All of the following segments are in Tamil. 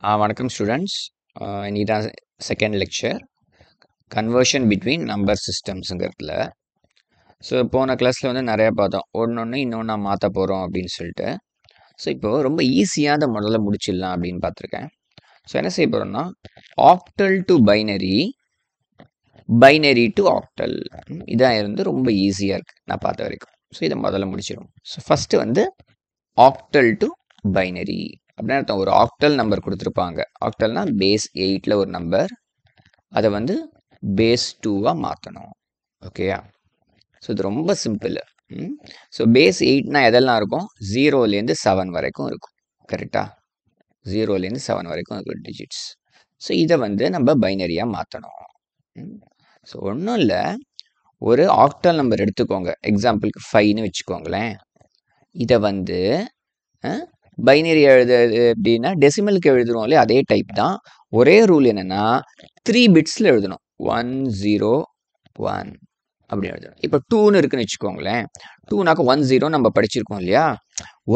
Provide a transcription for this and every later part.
வணக்கம் ஸ்டூடெண்ட்ஸ். இன்னைக்கு தான் second lecture conversion between number சிஸ்டம்ஸுங்கிறதுல. ஸோ போன கிளாஸில் வந்து நிறையா பார்த்தோம், ஒன்று இன்னொன்று மாற்ற போகிறோம் அப்படின்னு சொல்லிட்டு. ஸோ இப்போது ரொம்ப ஈஸியாக அதை முதல்ல முடிச்சிடலாம் அப்படின்னு பார்த்துருக்கேன். ஸோ என்ன செய்ய போகிறோம்னா, octal to binary, binary to octal. இதான் இருந்து ரொம்ப ஈஸியாக இருக்குது நான் பார்த்த வரைக்கும். ஸோ இதை முதல்ல முடிச்சிடும். ஸோ ஃபஸ்ட்டு வந்து ஆக்டல் டு பைனரி அப்படின்னு அர்த்தம். ஒரு ஆக்டல் நம்பர் கொடுத்துருப்பாங்க. ஆக்டல்னா பேஸ் 8ல் ஒரு நம்பர், அதை வந்து பேஸ் 2வாக மாற்றணும். ஓகேயா? ஸோ இது ரொம்ப சிம்பிள். ஸோ பேஸ் 8னா எதெல்லாம் இருக்கும்? 0லேருந்து 7 வரைக்கும் இருக்கும். கரெக்டாக? 0லேருந்து 7 வரைக்கும் இருக்கும் டிஜிட்ஸ். ஸோ இதை வந்து நம்ம பைனரியாக மாற்றணும். ஸோ ஒன்றும் இல்லை, ஒரு ஆக்டல் நம்பர் எடுத்துக்கோங்க. எக்ஸாம்பிளுக்கு 5ன்னு வச்சுக்கோங்களேன். இதை வந்து பைனரி எழுதுறது எப்படின்னா டெசிமலுக்கு எழுதுறோம் இல்லையா, அதே டைப் தான். ஒரே ரூல் என்னென்னா 3 பிட்ஸில் எழுதணும். 1 0 1 அப்படி எழுதணும். இப்போ 2ன்னு இருக்குன்னு வச்சுக்கோங்களேன். 2னாக்க 1 0 நம்ம படிச்சிருக்கோம் இல்லையா,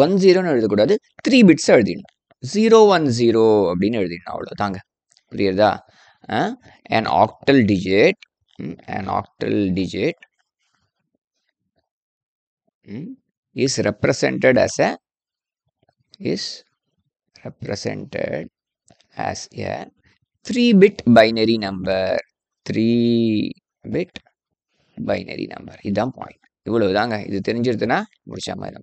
1 0ன்னு எழுதக்கூடாது, 3 பிட்ஸை எழுதிடணும். 0 1 0 அப்படின்னு எழுதிடணும். அவ்வளோதாங்க. புரியுதா? an octal digit is represented as a 3-bit binary number. 3-bit binary number. இதுதான் பாயிண்ட். இவ்வளவுதாங்க. இது தெரிஞ்சிருதுன்னா முடிச்ச மாதிரி.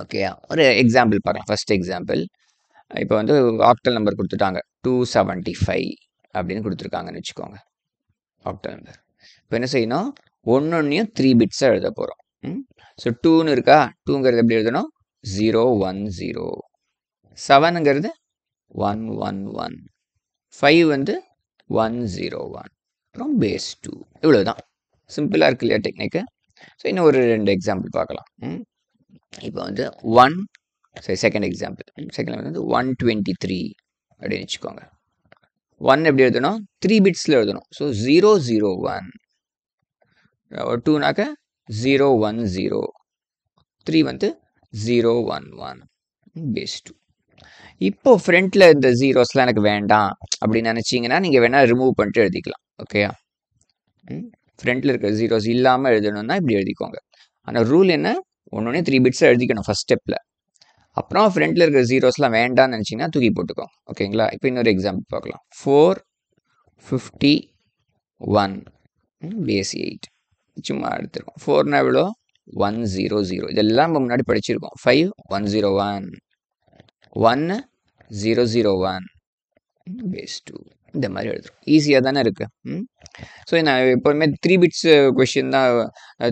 ஓகே, ஒரு எக்ஸாம்பிள் பார்க்கலாம். ஃபர்ஸ்ட் எக்ஸாம்பிள், இப்போ வந்து ஆக்டல் நம்பர் கொடுத்துட்டாங்க 275 அப்படின்னு கொடுத்துருக்காங்கன்னு வச்சுக்கோங்க. ஆக்டல் நம்பர் இப்போ என்ன செய்யணும்? ஒன்னொன்னையும் 3 பிட்ஸாக எழுத போகிறோம். ஸோ 2ன்னு இருக்கா, 2ங்கிறது எப்படி எழுதணும்? 0 1 0. 7ங்கிறது 1 1 1. 5 வந்து 1 0 1. அப்புறம் பேஸ் 2. இவ்வளோதான். சிம்பிளாக இருக்கு இல்லையா டெக்னிக்கு? ஸோ இன்னும் ஒரு 2 எக்ஸாம்பிள் பார்க்கலாம். இப்போ வந்து செகண்ட் எக்ஸாம்பிள். செகண்ட் வந்து 123 அப்படின்னு வச்சுக்கோங்க. 1 எப்படி எழுதணும்? 3 பிட்ஸில் எழுதணும். ஸோ 0 0 1. 2னாக்க 0 1 0. 3 வந்து 0 1 1. பேஸ் 2. இப்போ ஃப்ரண்ட்டில் இந்த ஜீரோஸ்லாம் எனக்கு வேண்டாம் அப்படின்னு நினச்சிங்கன்னா நீங்கள் வேணால் ரிமூவ் பண்ணிட்டு எழுதிக்கலாம். ஓகேயா? ஃப்ரண்ட்டில் இருக்கிற ஜீரோஸ் இல்லாமல் எழுதணும்னா இப்படி எழுதிக்கோங்க. ஆனால் ரூல் என்ன? ஒன்று 3 பிட்ஸாக எழுதிக்கணும் ஃபஸ்ட் ஸ்டெப்பில். அப்புறம் ஃப்ரண்ட்டில் இருக்கிற ஜீரோஸ்லாம் வேண்டாம்னு நினச்சிங்கன்னா தூக்கி போட்டுக்கோங்க. ஓகேங்களா? இப்போ இன்னொரு எக்ஸாம்பிள் பார்க்கலாம். 451 பேஸ் 8 சும்மா எடுத்துருக்கோம். 4னா எவ்வளோ? 1 0 0. இதெல்லாம் நம்ம முன்னாடி படிச்சிருக்கோம். 5 1 0 1. 1 0 0 1 பேஸ் 2. இந்த மாதிரி எழுதுறோம். ஈஸியாக தானே இருக்குது. ஸோ நான் எப்போதுமே 3 பிட்ஸ் கொஷின் தான்,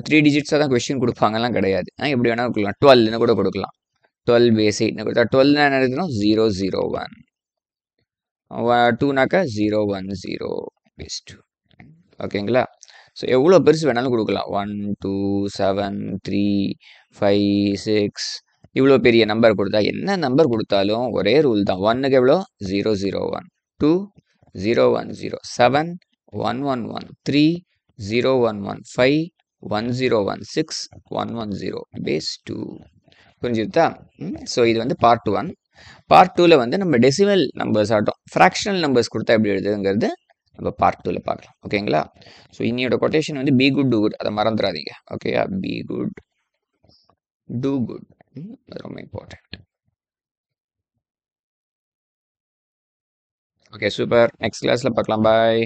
3 டிஜிட்ஸாக தான் கொஷின் கொடுப்பாங்கலாம் கிடையாது. எப்படி வேணால் கொடுக்கலாம். 12ன்னு கூட கொடுக்கலாம். 12 பேஸ் 8ன்னு கொடுத்தா 12 என்ன எழுதணும்? 0 0 1. 2னாக்கா 0 1 0 பேஸ் 2. ஓகேங்களா? ஸோ எவ்வளோ பெருசு வேணாலும் கொடுக்கலாம். 1 2 7 3 5 6 இவ்வளோ பெரிய நம்பர் கொடுத்தா, என்ன நம்பர் கொடுத்தாலும் ஒரே ரூல் தான். 1க்கு எவ்வளோ? 0 0 1. 2 0 1 0. 7 1 1 1. 3 0 1 1. 5 1 0 1. 6 1 1 0 பேஸ் 2. புரிஞ்சுதா? ஸோ இது வந்து பார்ட் 1. பார்ட் 2ல் வந்து நம்ம டெசிமல் நம்பர்ஸ் ஆகட்டும், ஃப்ராக்ஷனல் நம்பர்ஸ் கொடுத்தா எப்படி எழுதுங்கிறது நம்ம பார்ட் 2ல் பார்க்கலாம். ஓகேங்களா? ஸோ இன்னையோட கொட்டேஷன் வந்து பி குட் டூ குட், அதை மறந்துடாதீங்க. ஓகேயா? பி குட் டூ குட், அது ரொம்ப இம்பார்ட்டன்ட். Okay, super. நெக்ஸ்ட் கிளாஸில் பார்க்கலாம். பாய்.